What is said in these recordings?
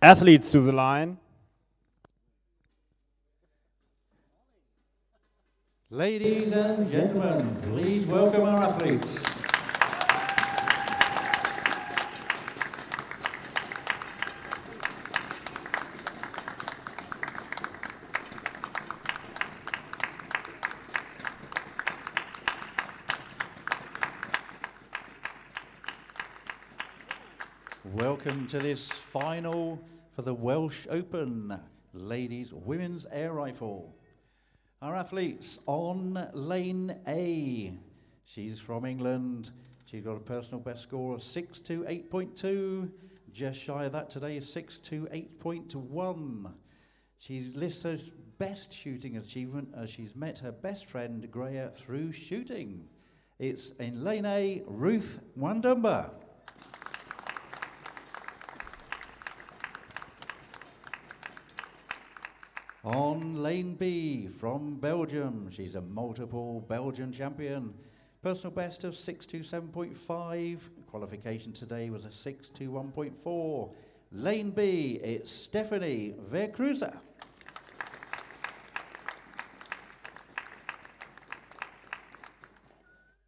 Athletes to the line. Ladies and gentlemen, please welcome our athletes. Welcome to this final for the Welsh Open Ladies Women's Air Rifle. Our athletes on lane A. She's from England. She's got a personal best score of 628.2. Just shy of that today is 628.1. She's listed as best shooting achievement as she's met her best friend Greya through shooting. It's in lane A, Ruth Wandumba. On lane B, from Belgium, she's a multiple Belgian champion. Personal best of 627.5. Qualification today was a 621.4. Lane B, it's Stephanie Vercruza.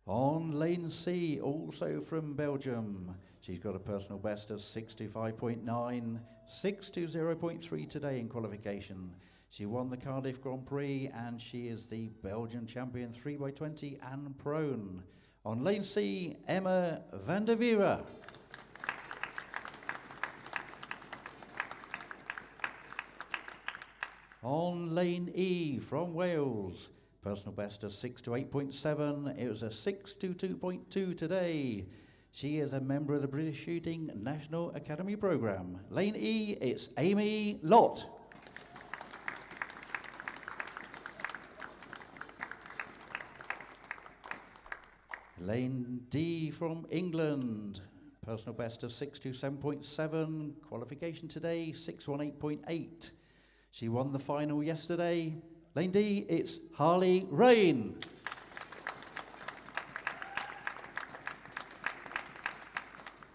On lane C, also from Belgium, she's got a personal best of 625.9, 620.3 today in qualification. She won the Cardiff Grand Prix and she is the Belgian champion 3x20 and prone. On lane C, Emma van der Veera. On lane E, from Wales, personal best of 628.7. It was a 622.2 today. She is a member of the British Shooting National Academy Programme. Lane E, it's Amy Lott. Lane D, from England, personal best of 627.7. Qualification today, 618.8. She won the final yesterday. Lane D, it's Harley Rain.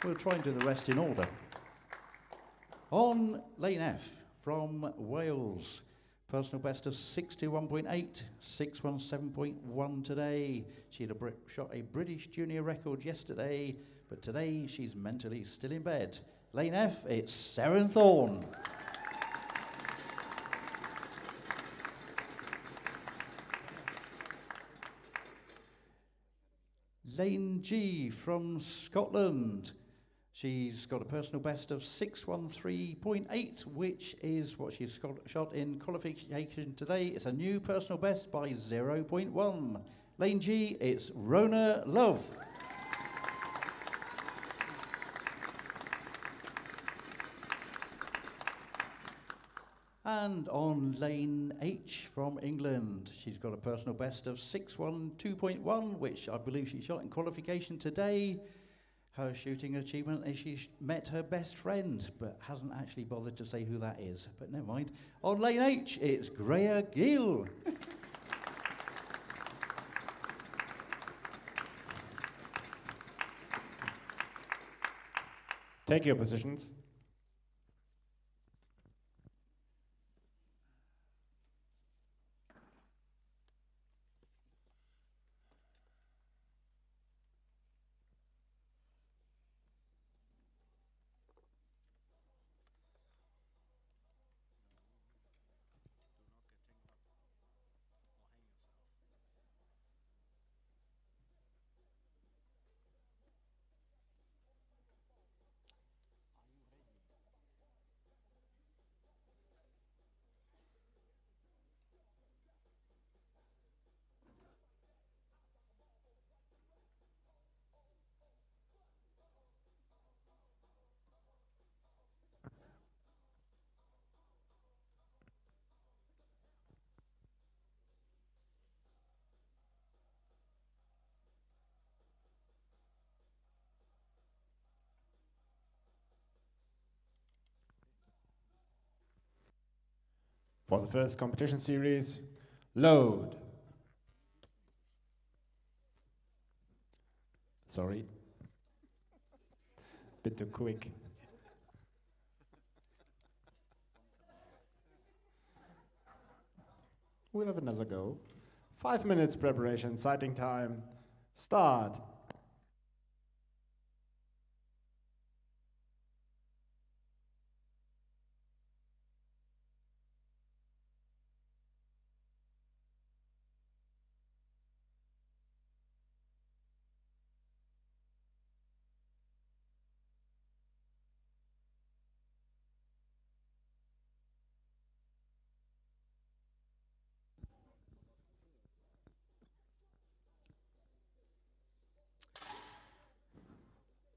We'll try and do the rest in order. On lane F, from Wales, personal best of 61.8, 617.1 today. She had shot a British junior record yesterday, but today she's mentally still in bed. Lane F, it's Seren Thorne. Lane G, from Scotland. She's got a personal best of 613.8, which is what she's shot in qualification today. It's a new personal best by 0.1. Lane G, it's Rona Love. And on lane H, from England, she's got a personal best of 612.1, which I believe she shot in qualification today. Her shooting achievement is she met her best friend, but hasn't actually bothered to say who that is. But never mind. On lane H, it's Greya Gill. Take your positions. For the first competition series, load. Sorry. Bit too quick. We'll have another go. 5 minutes preparation, sighting time. Start.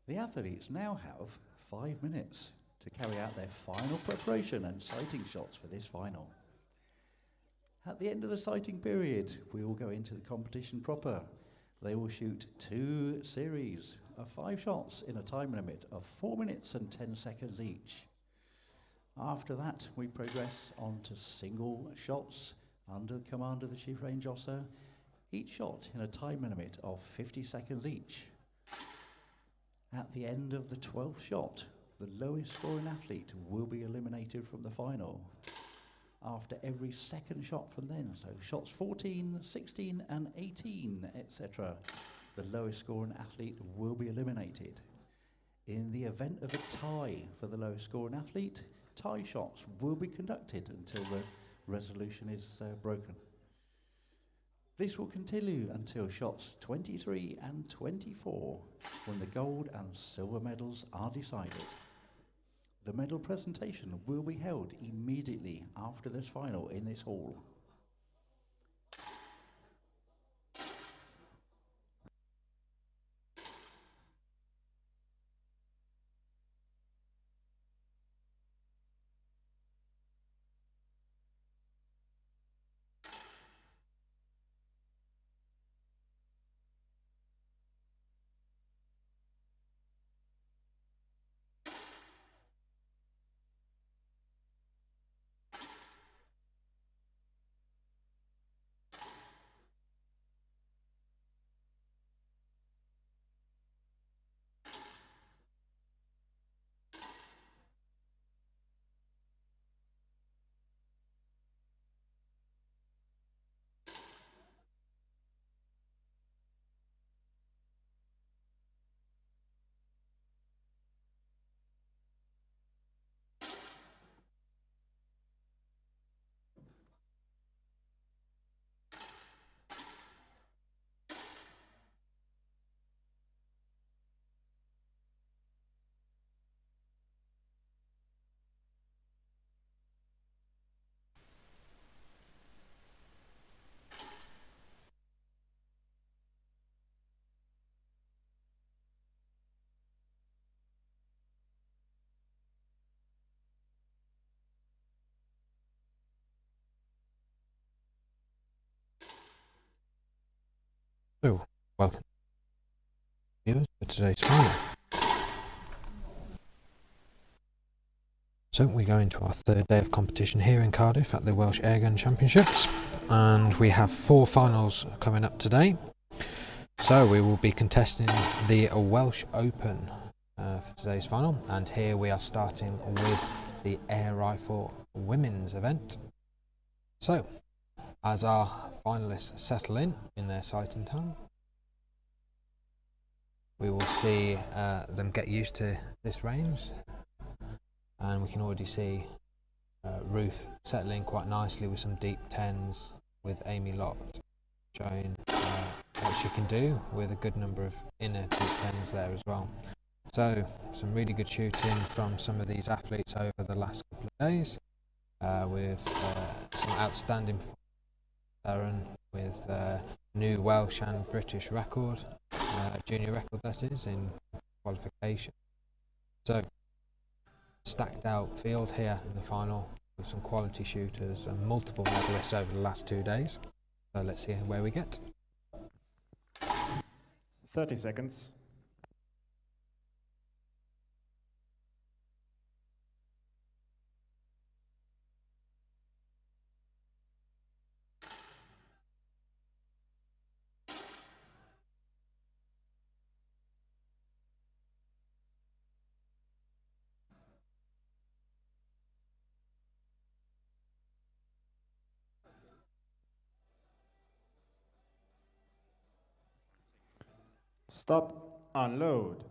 The athletes now have 5 minutes to carry out their final preparation and sighting shots for this final. At the end of the sighting period, we will go into the competition proper. They will shoot 2 series of 5 shots in a time limit of 4 minutes and 10 seconds each. After that, we progress on to single shots under the command of the Chief Range Officer, each shot in a time limit of 50 seconds each. At the end of the 12th shot, the lowest scoring athlete will be eliminated from the final. After every second shot from then, so shots 14, 16 and 18, etc., the lowest scoring athlete will be eliminated. In the event of a tie for the lowest scoring athlete, tie shots will be conducted until the resolution is broken. This will continue until shots 23 and 24, when the gold and silver medals are decided. The medal presentation will be held immediately after this final in this hall. So, welcome viewers for today's final. So we go into our 3rd day of competition here in Cardiff at the Welsh Airgun Championships, and we have 4 finals coming up today. So we will be contesting the Welsh Open for today's final, and here we are starting with the air rifle women's event. So, as our finalists settle in their sighting time, we will see them get used to this range, and we can already see Ruth settling quite nicely with some deep 10s, with Amy Lott showing what she can do with a good number of inner deep 10s there as well. So some really good shooting from some of these athletes over the last couple of days, with some outstanding Aaron with new Welsh and British record, junior record that is, in qualification. So stacked out field here in the final with some quality shooters and multiple medalists over the last 2 days. So let's see where we get. 30 seconds. Stop, unload.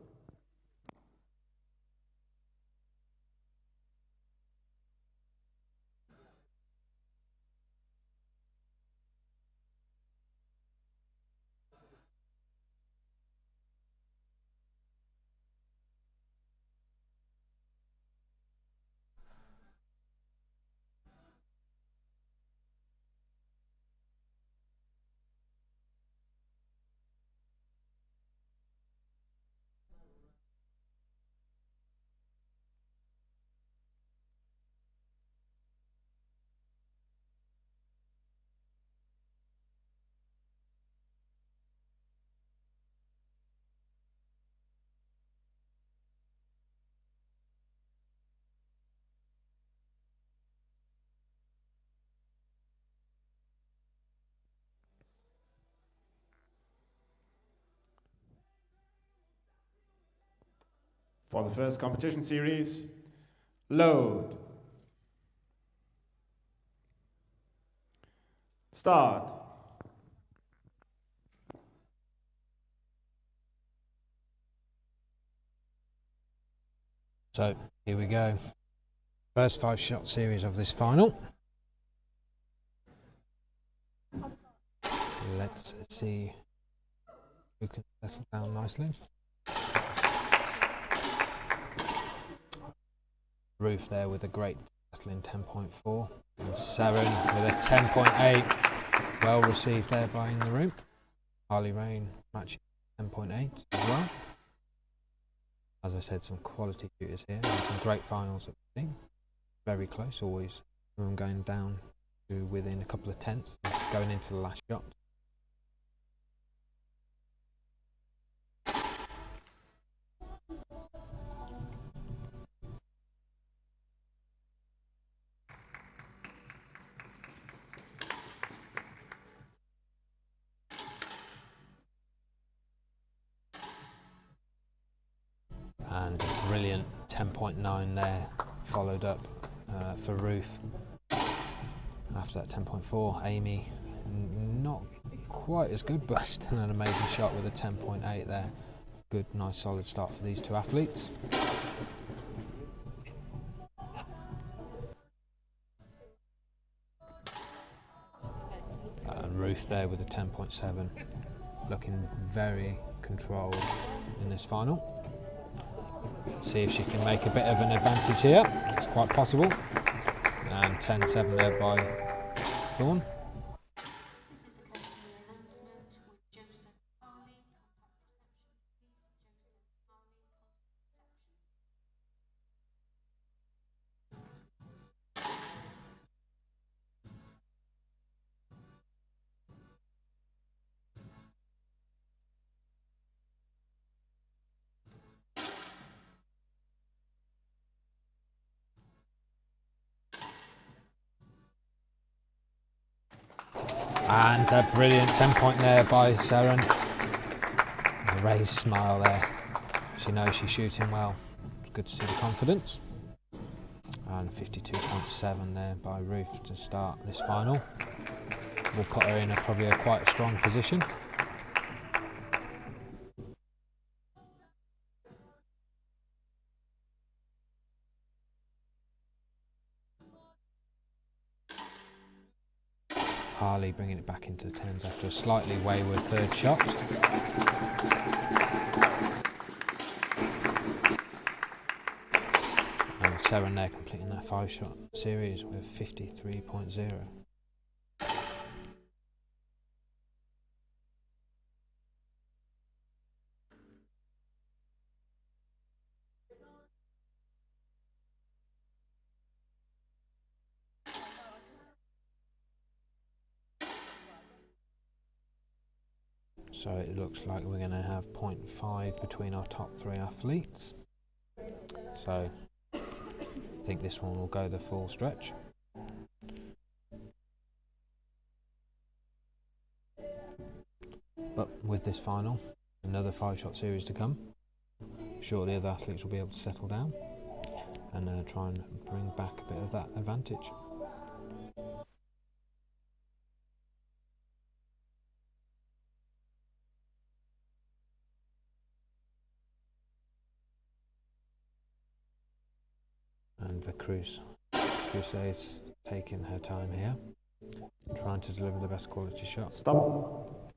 For the first competition series, load. Start. So here we go. First 5-shot series of this final. Let's see who can settle down nicely. Ruth there with a great settling 10.4. And Saren with a 10.8. Well received there by in the room. Harley Rain matching 10.8 as well. As I said, some quality shooters here and some great finals that we've seen. Very close, always. I'm going down to within a couple of tenths, going into the last shot. And a brilliant 10.9 there, followed up for Ruth. After that 10.4, Amy, not quite as good, but still an amazing shot with a 10.8 there. Good, nice, solid start for these two athletes. And Ruth there with a 10.7, looking very controlled in this final. See if she can make a bit of an advantage here. It's quite possible. And 10.7 there by Thorne. And a brilliant 10-point there by Saren. A raised smile there. She knows she's shooting well. It's good to see the confidence. And 52.7 there by Ruth to start this final. Will put her in probably a quite strong position. Harley bringing it back into the tens after a slightly wayward third shot. And Saren there completing that 5-shot series with 53.0. So it looks like we're going to have 0.5 between our top 3 athletes. So I think this one will go the full stretch. But with this final, another 5-shot series to come. I'm sure the other athletes will be able to settle down and try and bring back a bit of that advantage. the Crusade's taking her time here, trying to deliver the best quality shot. Stop.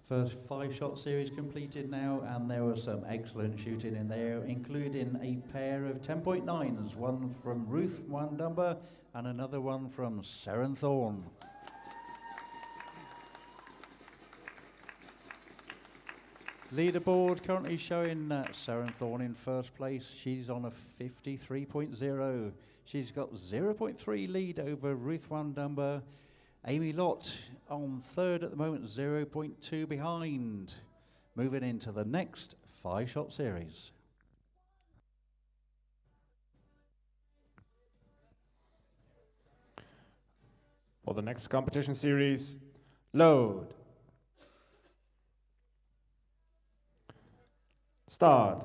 First 5-shot series completed now, and there was some excellent shooting in there, including a pair of 10.9s, one from Ruth Wandumba and another one from Seren Thorne. Leaderboard currently showing Seren Thorne in first place. She's on a 53.0. She's got 0.3 lead over Ruth Wandumba. Amy Lott on third at the moment, 0.2 behind. Moving into the next 5-shot series. For the next competition series, load. Start.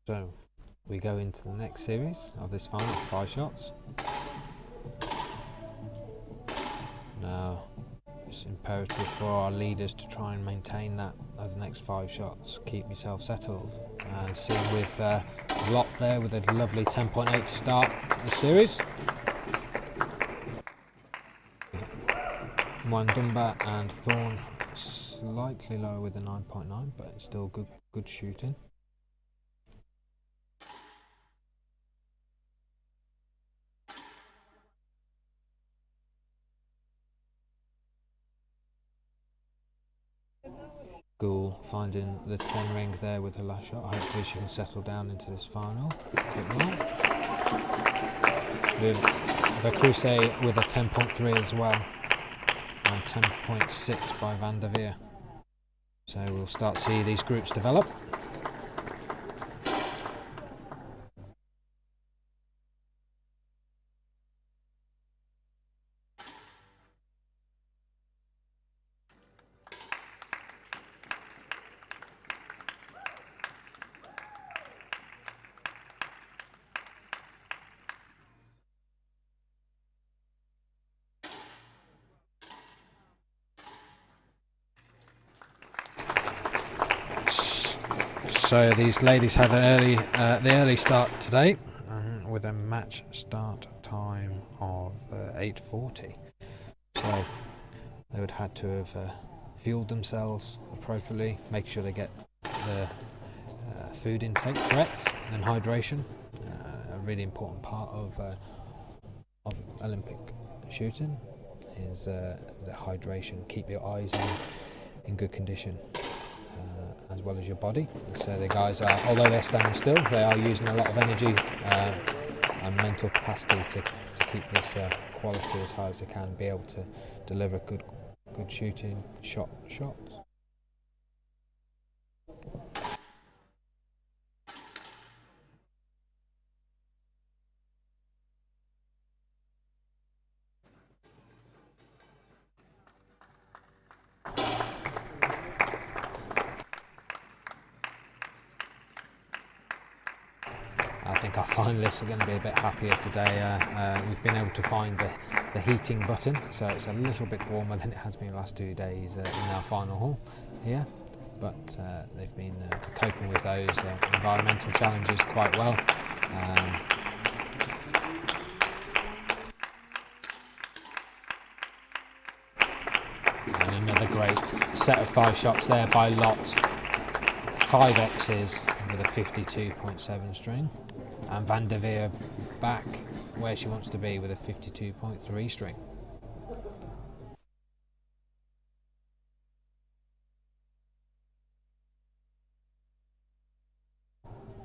So we go into the next series of this final 5 shots. Now it's imperative for our leaders to try and maintain that over the next 5 shots. Keep yourself settled. And see with Lott there with a lovely 10.8 to start the series. Wandumba and Thorne slightly lower with a 9.9, but it's still good shooting. Gould finding the 10 ring there with her last shot. Hopefully she can settle down into this final a bit more. With the Crusade with a 10.3 as well, and 10.6 by Van der Veer. So we'll start to see these groups develop. So these ladies had an the early start today, with a match start time of 8:40. So they would have had to have fueled themselves appropriately, make sure they get the food intake correct, and hydration, a really important part of Olympic shooting is the hydration. Keep your eyes in good condition, as well as your body. So the guys are, although they're standing still, they are using a lot of energy and mental capacity to keep this quality as high as they can, be able to deliver good shooting shots. I think our finalists are going to be a bit happier today. We've been able to find the heating button, so it's a little bit warmer than it has been the last 2 days in our final hall here. But they've been coping with those environmental challenges quite well. And another great set of 5 shots there by Lott. 5 X's with a 52.7 string. And Van der Veer back where she wants to be with a 52.3 string.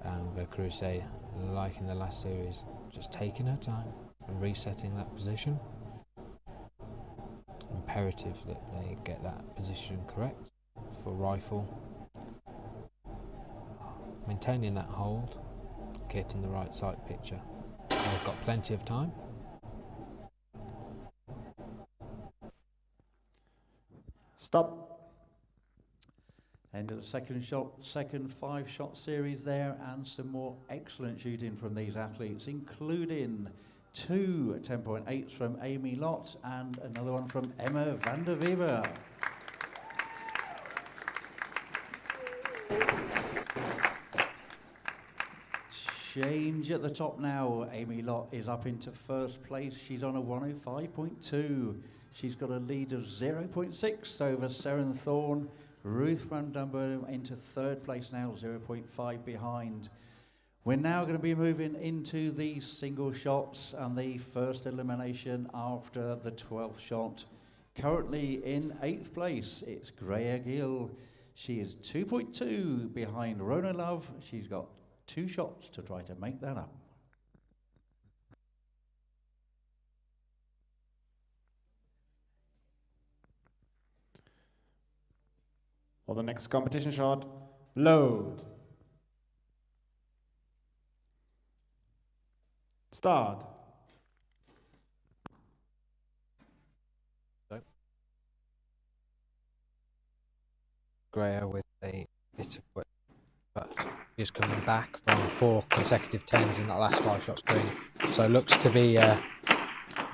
And the Crusade, like in the last series, just taking her time and resetting that position. Imperative that they get that position correct for rifle. Maintaining that hold, getting the right sight picture. They've got plenty of time. Stop. End of the second shot, second 5-shot series there, and some more excellent shooting from these athletes, including 2 10.8s from Amy Lott and another one from Emma van der Wever. Change at the top now. Amy Lott is up into first place. She's on a 105.2. She's got a lead of 0.6 over Seren Thorne. Ruth van Dumber into third place now, 0.5 behind. We're now going to be moving into the single shots and the first elimination after the 12th shot. Currently in 8th place, it's Greya Gill. She is 2.2 behind Rona Love. She's got 2 shots to try to make that up. For the next competition shot, load. Start. Greya with a bit of whip, but he's coming back from 4 consecutive 10s in that last 5 shot screen. So looks to be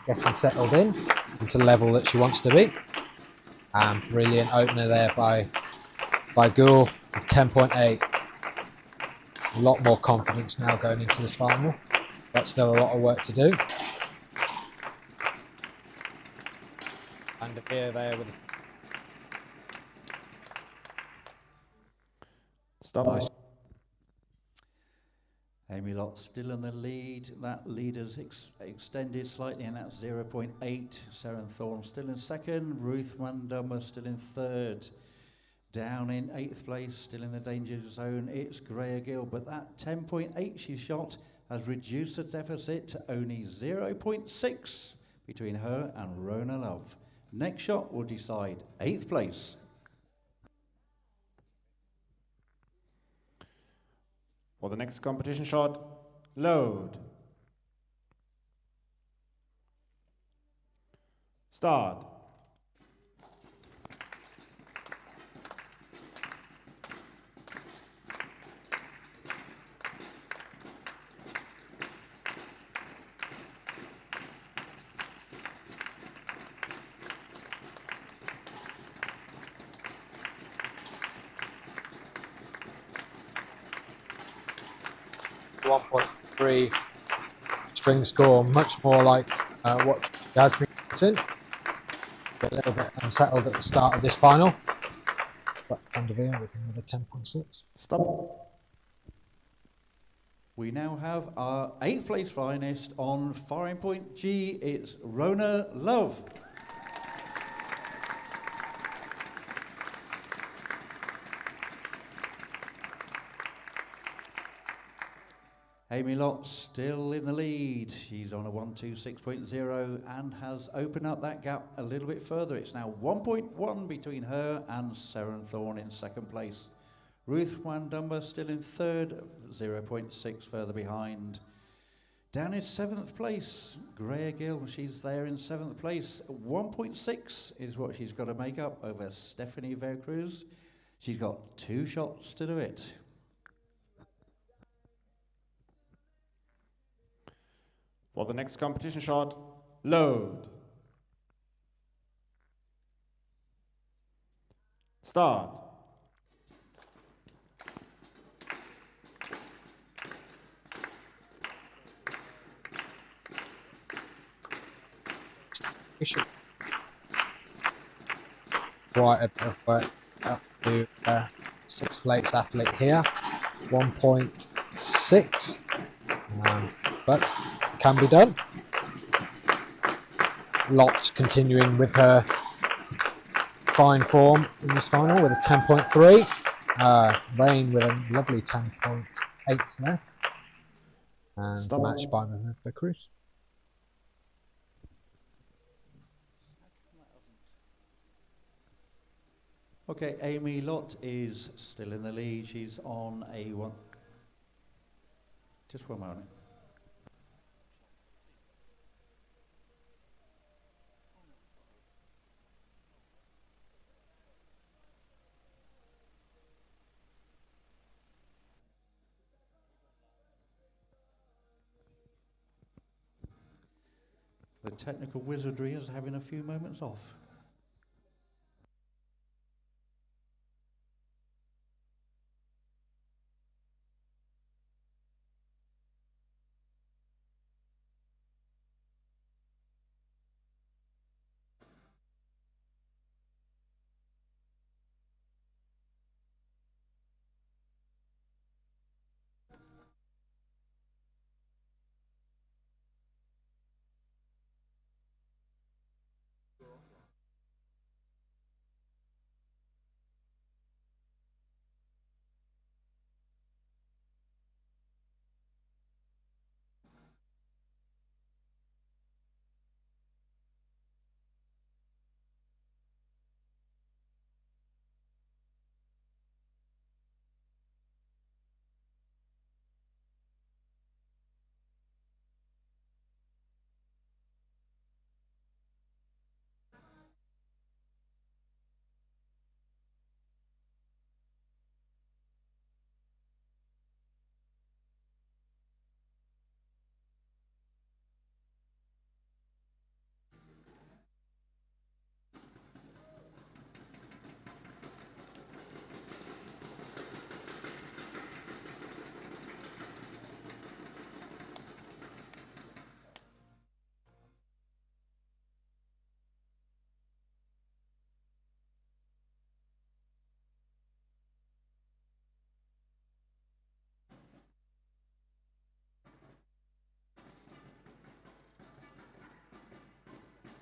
getting settled in into the level that she wants to be. And brilliant opener there by Gould, 10.8. A lot more confidence now going into this final, but still a lot of work to do. And here there with Stop. Nice. Amy Lott still in the lead. That lead has extended slightly, and that's 0.8. Seren Thorne still in second. Ruth van Dummer still in third. Down in 8th place, still in the danger zone, it's Greya Gill, but that 10.8 she shot has reduced the deficit to only 0.6 between her and Rona Love. Next shot will decide 8th place. For the next competition shot, load. Start. .3 string score, much more like what she has been in. A little bit unsettled at the start of this final, but Van der Veer with another 10.6. Stop. We now have our 8th place finalist on firing point G. It's Rona Love. Amy Lott still in the lead. She's on a 126.0 and has opened up that gap a little bit further. It's now 1.1 between her and Seren Thorne in second place. Ruth van Dumber still in third, 0.6 further behind. Down in 7th place, Greya Gill. She's there in 7th place. 1.6 is what she's got to make up over Stephanie Vercruz. She's got 2 shots to do it. For the next competition shot, load. Start. Quite a bit of work up to 6th place athlete here, 1.6, but can be done. Lott continuing with her fine form in this final with a 10.3. Rain with a lovely 10.8 there, and Stop. matched by the Cruz. Okay, Amy Lott is still in the lead. She's on a 1. Just 1 moment. The technical wizardry is having a few moments off.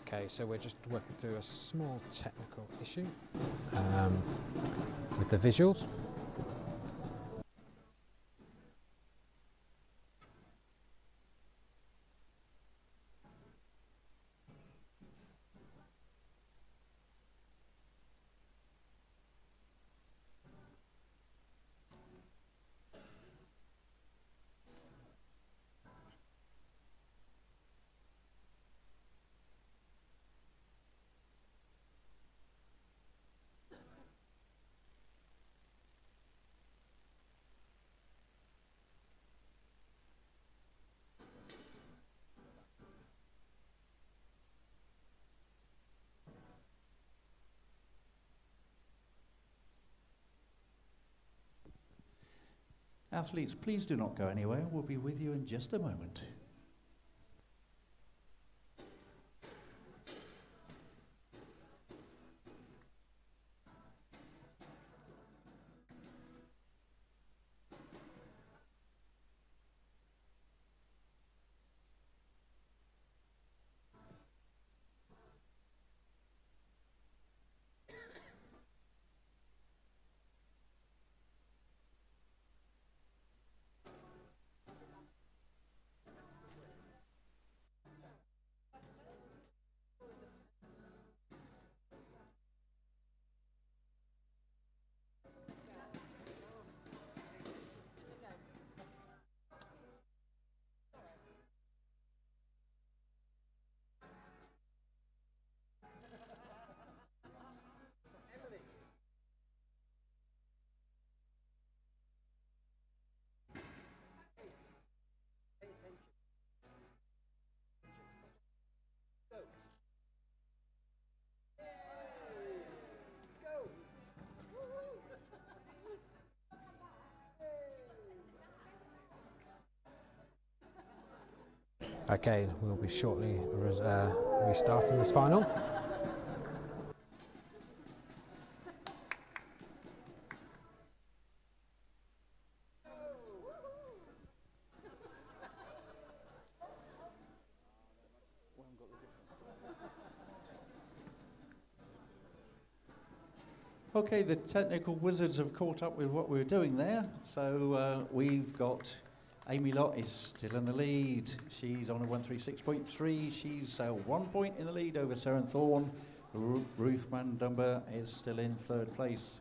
Okay, so we're just working through a small technical issue with the visuals. Athletes, please do not go anywhere. We'll be with you in just a moment. Okay, we'll be shortly restarting this final. Okay, the technical wizards have caught up with what we were doing there. So we've got Amy Lott is still in the lead. She's on a 136.3. She's 1 point in the lead over Seren Thorne. Ruth Mandumba is still in third place.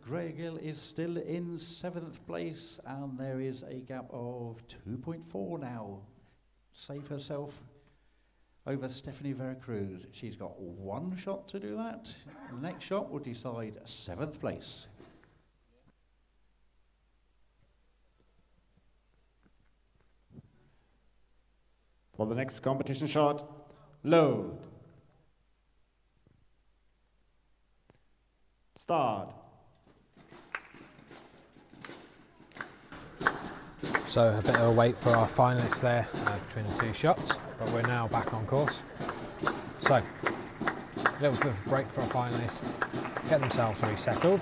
Gregill is still in 7th place, and there is a gap of 2.4 now. Save herself over Stephanie Veracruz. She's got one shot to do that. The next shot will decide 7th place. For the next competition shot, load. Start. So a bit of a wait for our finalists there between the two shots, but we're now back on course. So a little bit of a break for our finalists, get themselves resettled,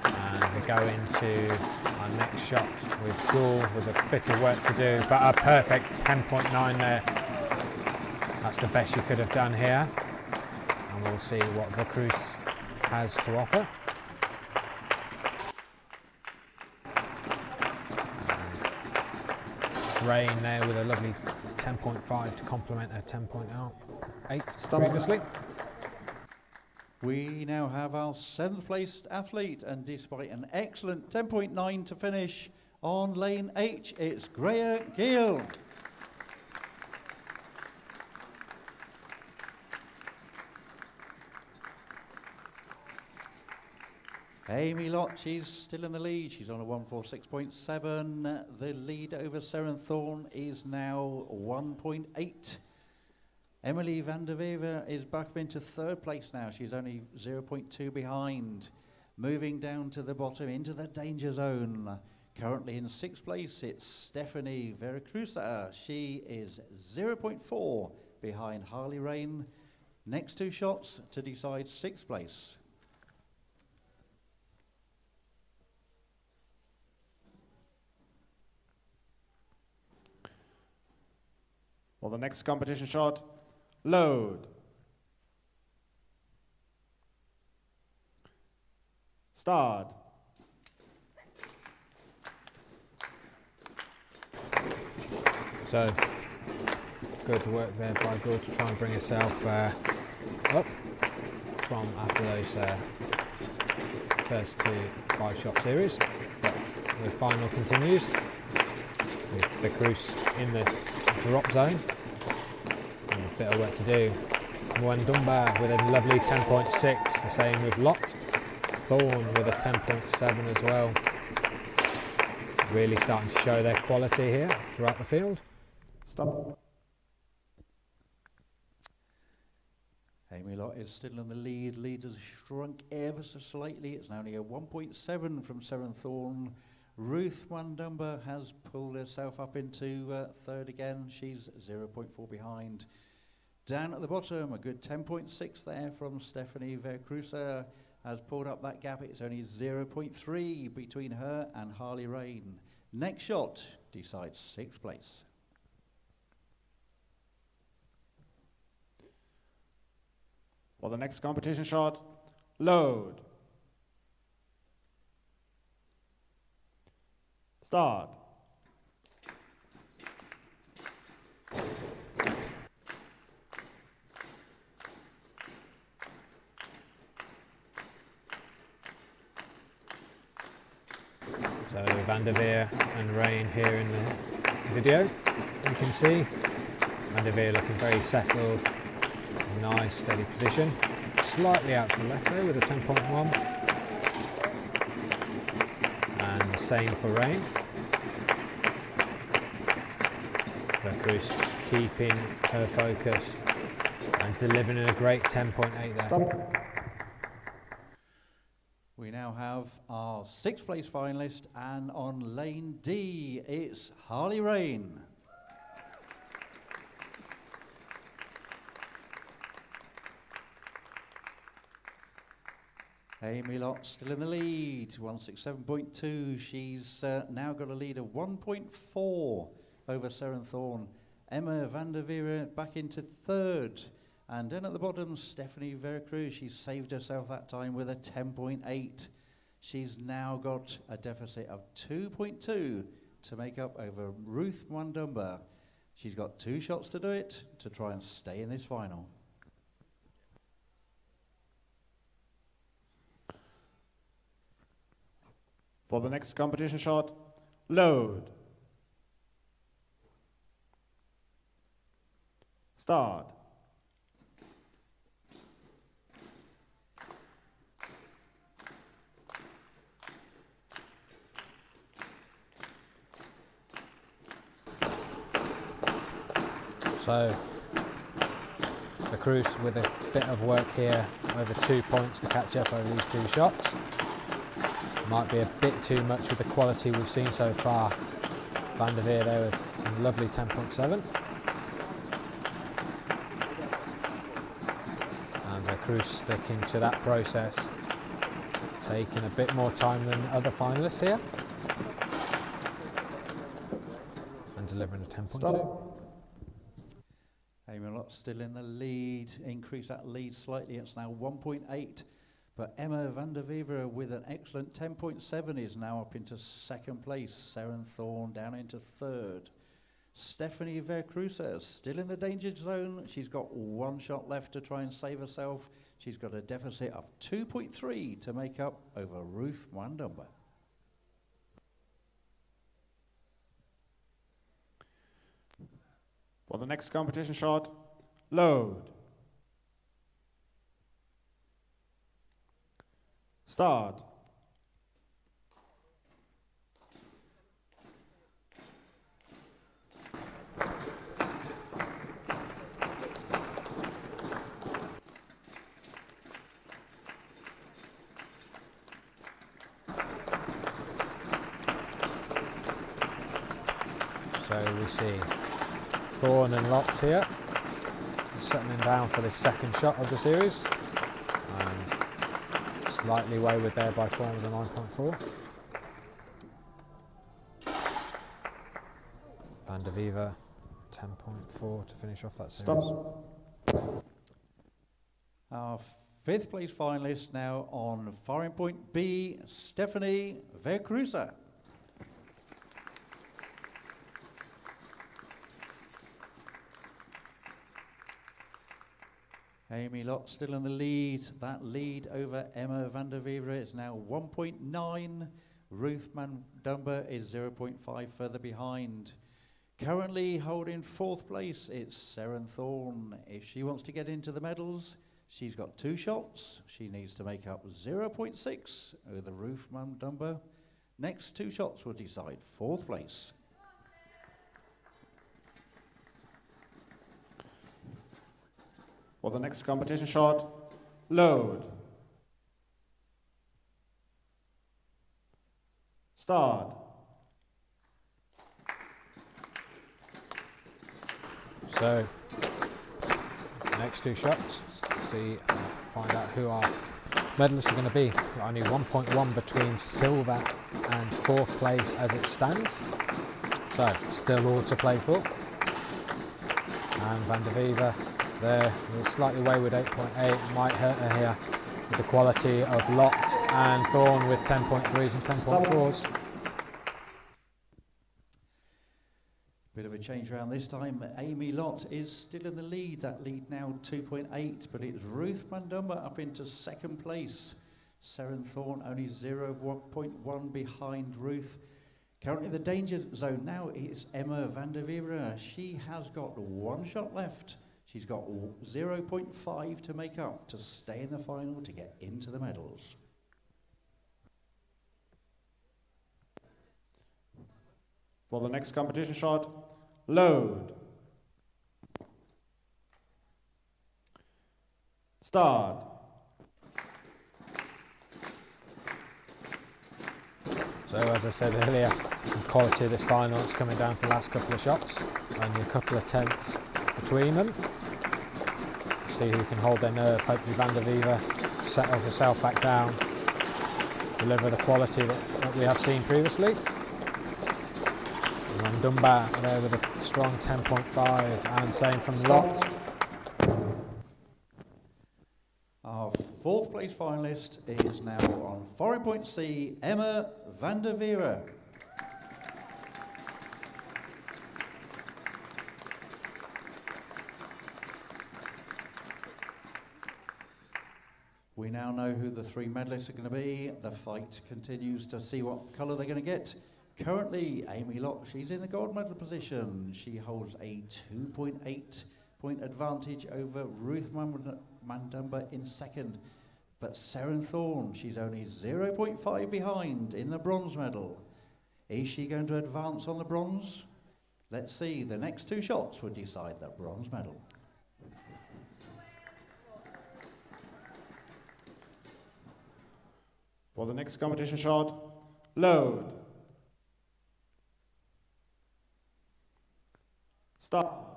and we go into our next shot with Jewel with a bit of work to do, but a perfect 10.9 there. That's the best you could have done here, and we'll see what the Cruz has to offer. Rain there with a lovely 10.5 to complement her 10.8 previously. We now have our 7th placed athlete, and despite an excellent 10.9 to finish on lane H, it's Greya Gill. Amy Lott, she's still in the lead. She's on a 146.7. The lead over Seren Thorne is now 1.8. Emily van der Wever is back into 3rd place now. She's only 0.2 behind. Moving down to the bottom into the danger zone. Currently in 6th place, it's Stephanie Veracruza. She is 0.4 behind Harley Rain. Next 2 shots to decide 6th place. For the next competition shot, load. Start. So good work there by Gore to try and bring herself up from after those first 2 5-shot series. But the final continues with the Cruz in the drop zone, and a bit of work to do. Mwandumba with a lovely 10.6, the same with Lott. Thorne with a 10.7 as well. Really starting to show their quality here throughout the field. Stop. Amy Lott is still in the lead. Lead has shrunk ever so slightly. It's now only a 1.7 from Seren Thorne. Ruth Mwandumba has pulled herself up into 3rd again. She's 0.4 behind. Down at the bottom, a good 10.6 there from Stephanie Veracruza has pulled up that gap. It's only 0.3 between her and Harley Rain. Next shot decides 6th place. For the next competition shot, load. Start. So Van der Veer and Rain here in the video. You can see Van der Veer looking very settled, nice steady position. Slightly out to the left there with a 10.1. And the same for Rain. Cruz keeping her focus and delivering a great 10.8 there. Stop. We now have our 6th place finalist, and on lane D, it's Harley Rain. Amy Lott still in the lead, 167.2. She's now got a lead of 1.4 over Seren Thorne. Emma van der Veer back into 3rd. And then at the bottom, Stephanie Veracruz. She saved herself that time with a 10.8. She's now got a deficit of 2.2 to make up over Ruth Mwandumba. She's got 2 shots to do it to try and stay in this final. For the next competition shot, load. Start. So the Cruz with a bit of work here, over 2 points to catch up over these two shots. Might be a bit too much with the quality we've seen so far. Van der Veer there with a lovely 10.7. And the Cruz sticking to that process, taking a bit more time than other finalists here. And delivering a 10.2. Amy Lott still in the lead, increase that lead slightly, it's now 1.8. But Emma van der Veer with an excellent 10.7 is now up into second place. Seren Thorne down into third. Stephanie Vercruza still in the danger zone. She's got one shot left to try and save herself. She's got a deficit of 2.3 to make up over Ruth Mwandumba. For the next competition shot, load. Start. So we see Thorne and Lott here, settling down for this second shot of the series. And slightly wayward there by Thorne with a 9.4. Van der Veer, 10.4 to finish off that series. Stop. Our fifth place finalist now on firing point B, Stephanie Vercruza. Amy Lott still in the lead. That lead over Emma van der Veer is now 1.9. Ruth Mwandumba is 0.5 further behind. Currently holding fourth place, it's Seren Thorne. If she wants to get into the medals, she's got two shots. She needs to make up 0.6 over Ruth Mwandumba. Next two shots will decide fourth place. For the next competition shot, load. Start. So, next two shots, find out who our medalists are going to be. Got only 1.1 between silver and fourth place as it stands. So, still all to play for. And Van der Veer there, with a slightly wayward 8.8, might hurt her here with the quality of Lott and Thorne with 10.3s and 10.4s. Bit of a change around this time. Amy Lott is still in the lead. That lead now 2.8, but it's Ruth Mwandumba up into second place. Seren Thorne only 0.1 behind Ruth. Currently the danger zone now is Emma van der Veer. She has got one shot left. She's got 0.5 to make up to stay in the final to get into the medals. For the next competition shot, load. Start. So as I said earlier, the quality of this final is coming down to the last couple of shots, only a couple of tenths between them. See who can hold their nerve. Hopefully Van der Veer settles herself back down, deliver the quality that we have seen previously. Mwandumba there with a strong 10.5, and same from Lott. Our fourth place finalist is now on foreign point C, Emma van der Veer. We now know who the three medalists are going to be. The fight continues to see what colour they're going to get. Currently, Amy Lott, she's in the gold medal position. She holds a 2.8 point advantage over Ruth Mwandumba in second. But Seren Thorne, she's only 0.5 behind in the bronze medal. Is she going to advance on the bronze? Let's see, the next two shots would decide that bronze medal. For the next competition shot, load. Stop.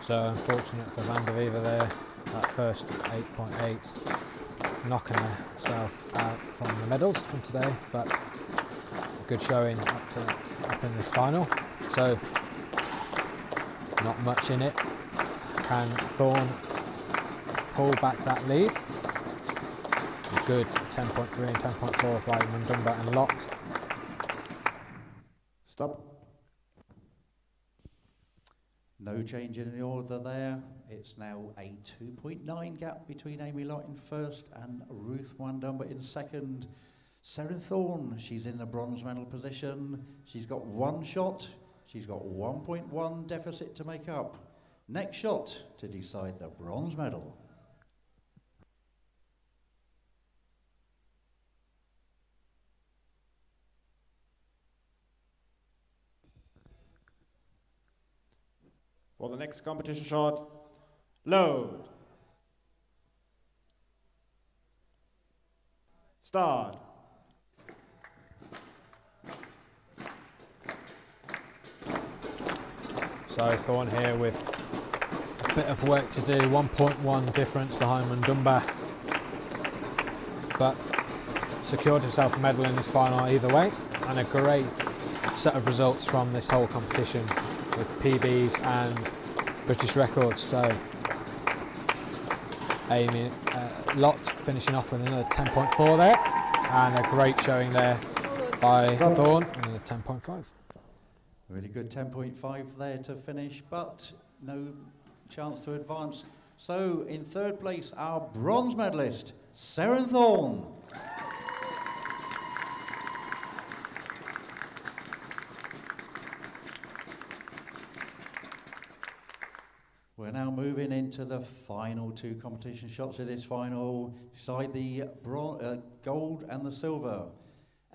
So unfortunate for Van der Wever there, that first 8.8, knocking herself out from the medals from today, but a good showing up in this final. So not much in it. Can Thorne pull back that lead? A good 10.3 and 10.4 by Mundumba and Lott. Stop. No change in the order there. It's now a 2.9 gap between Amy Lott in first and Ruth Mundumba in second. Seren Thorne, she's in the bronze medal position. She's got one shot. She's got 1.1 deficit to make up. Next shot to decide the bronze medal. For the next competition shot, load. Start. So Thorne here with a bit of work to do, 1.1 difference behind Mundumba, but secured herself a medal in this final either way, and a great set of results from this whole competition with PBs and British records. So Amy Lott finishing off with another 10.4 there, and a great showing there by Thorne, another 10.5. Really good 10.5 there to finish, but no chance to advance. So in third place, our bronze medalist, Seren Thorne. We're now moving into the final two competition shots of this final, decide the gold and the silver.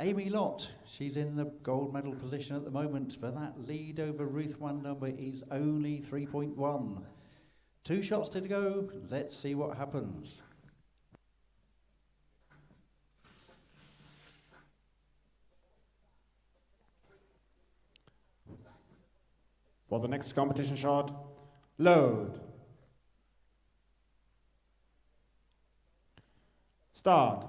Amy Lott, she's in the gold medal position at the moment, but that lead over Ruth Mundumba is only 3.1. Two shots to go, let's see what happens. For the next competition shot, load. Start.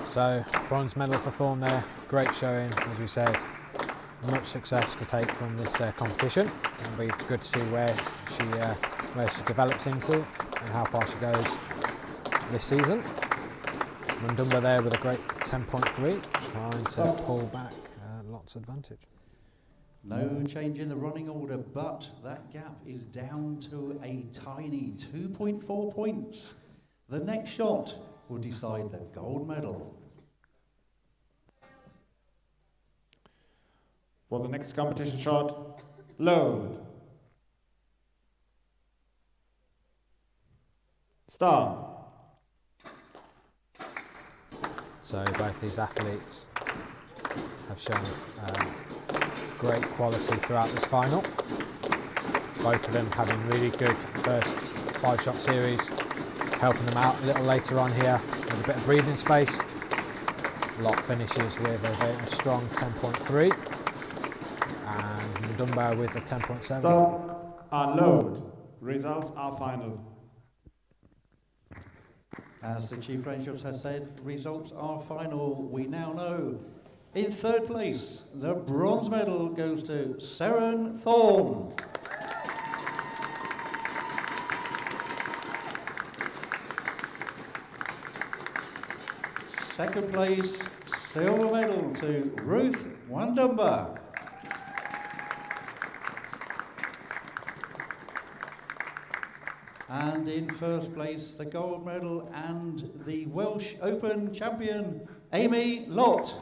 So bronze medal for Thorne there, great showing, as we said. Much success to take from this competition. It'll be good to see where she develops into and how far she goes this season. Mundumba there with a great 10.3, trying to pull back Lott's advantage. No change in the running order, but that gap is down to a tiny 2.4 points. The next shot will decide the gold medal. For the next competition shot, load. Start. So both these athletes have shown great quality throughout this final. Both of them having really good first 5-shot series, helping them out a little later on here with a bit of breathing space. Lott finishes with a very strong 10.3 and Mundumba with a 10.7. Stop and load. Results are final. As the Chief Rangers has said, results are final. We now know. In third place, the bronze medal goes to Seren Thorne. Second place, silver medal to Ruth Mundumba. And in first place, the gold medal and the Welsh Open champion, Amy Lott.